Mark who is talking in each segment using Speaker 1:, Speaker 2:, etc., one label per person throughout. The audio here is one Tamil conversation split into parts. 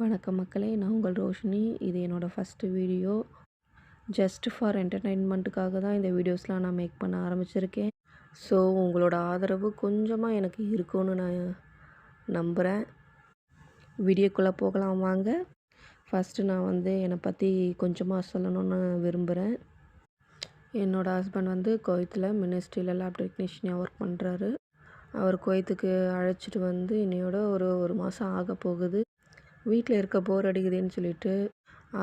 Speaker 1: வணக்கம் மக்களே, நான் உங்கள் ரோஷினி. இது என்னோடய ஃபஸ்ட்டு வீடியோ. ஜஸ்ட் ஃபார் என்டர்டெயின்மெண்ட்டுக்காக தான் இந்த வீடியோஸ்லாம் நான் மேக் பண்ண ஆரம்பிச்சிருக்கேன். ஸோ உங்களோட ஆதரவு கொஞ்சமாக எனக்கு இருக்கும்னு நான் நம்புகிறேன். வீடியோக்குள்ளே போகலாம் வாங்க. ஃபஸ்ட்டு நான் என்னை பற்றி கொஞ்சமாக சொல்லணும்னு விரும்புகிறேன். என்னோடய ஹஸ்பண்ட் குவைத்தில் மினிஸ்ட்ரியில் லேப் டெக்னீஷியனாக ஒர்க் பண்ணுறாரு. அவர் குவைத்துக்கு அழைச்சிட்டு இன்னையோட ஒரு மாதம் ஆக போகுது. வீட்டில் இருக்க போர் அடிக்குதுன்னு சொல்லிட்டு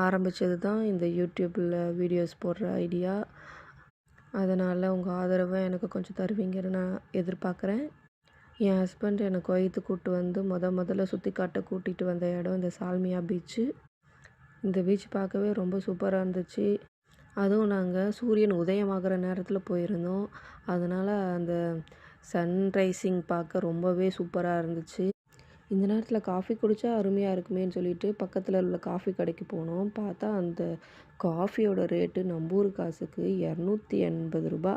Speaker 1: ஆரம்பித்தது தான் இந்த யூடியூப்பில் வீடியோஸ் போடுற ஐடியா. அதனால் உங்கள் ஆதரவை எனக்கு கொஞ்சம் தருவீங்கன்னு நான் எதிர்பார்க்குறேன். என் ஹஸ்பண்ட் என்னை குவைத்து கூப்பிட்டு முதல்ல சுற்றி காட்ட கூட்டிகிட்டு வந்த இடம் இந்த சால்மியா பீச்சு. இந்த பீச் பார்க்கவே ரொம்ப சூப்பராக இருந்துச்சு. அதுவும் நாங்கள் சூரியன் உதயமாகிற நேரத்தில் போயிருந்தோம். அதனால் அந்த சன்ரைசிங் பார்க்க ரொம்பவே சூப்பராக இருந்துச்சு. இந்த நேரத்தில் காஃபி குடித்தா அருமையாக இருக்குமேன்னு சொல்லிட்டு பக்கத்தில் உள்ள காஃபி கடைக்கு போனோம். பார்த்தா அந்த காஃபியோட ரேட்டு நம்ம ஊர் காசுக்கு ரூ. 280.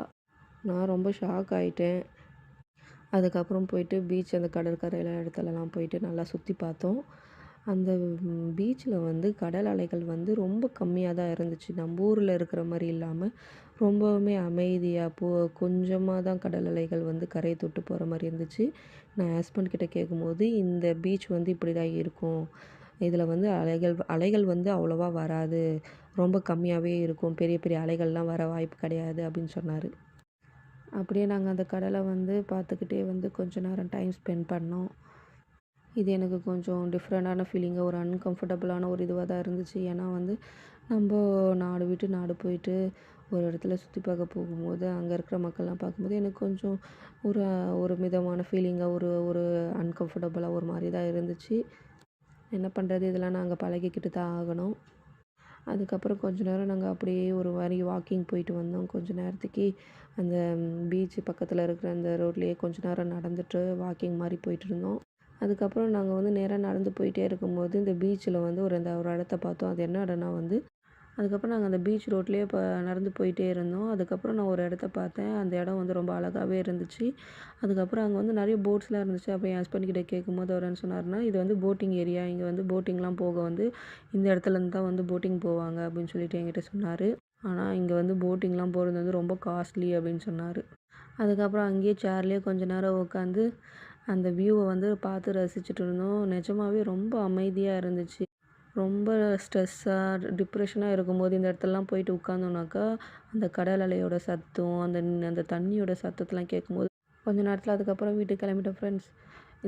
Speaker 1: நான் ரொம்ப ஷாக் ஆகிட்டேன். அதுக்கப்புறம் போயிட்டு பீச் அந்த கடற்கரையில் இடத்துலலாம் போயிட்டு நல்லா சுற்றி பார்த்தோம். அந்த பீச்சில் கடல் அலைகள் ரொம்ப கம்மியாக தான் இருந்துச்சு. நம்ம ஊரில் இருக்கிற மாதிரி இல்லாமல் ரொம்பவுமே அமைதியாக கொஞ்சமாக தான் கடல் அலைகள் கரையை தொட்டு போகிற மாதிரி இருந்துச்சு. நான் ஹஸ்பண்ட் கிட்ட கேட்கும்போது இந்த பீச் இப்படி தான் இருக்கும். இதில் அலைகள் அவ்வளோவா வராது. ரொம்ப கம்மியாகவே இருக்கும். பெரிய பெரிய அலைகள்லாம் வர வாய்ப்பு கிடையாது அப்படின்னு சொன்னார். அப்படியே நாங்கள் அந்த கடலை பார்த்துக்கிட்டே கொஞ்ச நேரம் டைம் ஸ்பெண்ட் பண்ணோம். இது எனக்கு கொஞ்சம் டிஃப்ரெண்ட்டான ஃபீலிங்காக ஒரு அன்கம்ஃபர்டபுளான ஒரு இதுவாக தான் இருந்துச்சு. ஏன்னா நம்ம நாடு விட்டு நாடு போயிட்டு ஒரு இடத்துல சுற்றி பார்க்க போகும்போது அங்கே இருக்கிற மக்கள்லாம் பார்க்கும்போது எனக்கு கொஞ்சம் ஒரு ஒரு மிதமான ஃபீலிங்காக ஒரு ஒரு அன்கம்ஃபர்டபுளாக ஒரு மாதிரி தான் இருந்துச்சு. என்ன பண்ணுறது, இதெல்லாம் நாங்கள் பழகிக்கிட்டு தான் ஆகணும். அதுக்கப்புறம் கொஞ்ச நேரம் நாங்கள் அப்படியே ஒரு மாதிரி வாக்கிங் போயிட்டு வந்தோம். கொஞ்ச நேரத்துக்கு அந்த பீச்சு பக்கத்தில் இருக்கிற அந்த ரோட்லேயே கொஞ்ச நேரம் நடந்துட்டு வாக்கிங் மாதிரி போயிட்டு இருந்தோம். அதுக்கப்புறம் நாங்கள் நேராக நடந்து போயிட்டே இருக்கும்போது இந்த பீச்சில் ஒரு இடத்த பார்த்தோம். அது என்ன இடம்னா அதுக்கப்புறம் நாங்கள் அந்த பீச் ரோட்லேயே நடந்து போயிட்டே இருந்தோம். அதுக்கப்புறம் நான் ஒரு இடத்த பார்த்தேன். அந்த இடம் ரொம்ப அழகாகவே இருந்துச்சு. அதுக்கப்புறம் அங்கே நிறைய போட்ஸ்லாம் இருந்துச்சு. அப்போ என் ஹஸ்பண்ட் கிட்ட கேட்கும்போது அவர் என்ன சொன்னார்னா, இது போட்டிங் ஏரியா. இங்கே போட்டிங்லாம் போக இந்த இடத்துலேருந்து தான் போட்டிங் போவாங்க அப்படின்னு சொல்லிட்டு என்கிட்ட சொன்னார். ஆனால் இங்கே போட்டிங்லாம் போகிறது ரொம்ப காஸ்ட்லி அப்படின்னு சொன்னார். அதுக்கப்புறம் அங்கேயே சேர்லேயே கொஞ்ச நேரம் உட்காந்து அந்த வியூவை பார்த்து ரசிச்சுட்டு இருந்தோம். நிஜமாவே ரொம்ப அமைதியாக இருந்துச்சு. ரொம்ப ஸ்ட்ரெஸ்ஸாக டிப்ரெஷனாக இருக்கும்போது இந்த இடத்துலலாம் போயிட்டு உட்காந்தோம்னாக்கா அந்த கடல் அலையோட சத்தம், அந்த தண்ணியோட சத்தத்தெலாம் கேட்கும்போது கொஞ்ச நேரத்தில் அதுக்கப்புறம் வீட்டுக்கு கிளம்பிட்டோம் ஃப்ரெண்ட்ஸ்.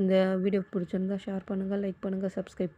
Speaker 1: இந்த வீடியோ பிடிச்சிருந்தா ஷேர் பண்ணுங்கள், லைக் பண்ணுங்கள், சப்ஸ்கிரைப்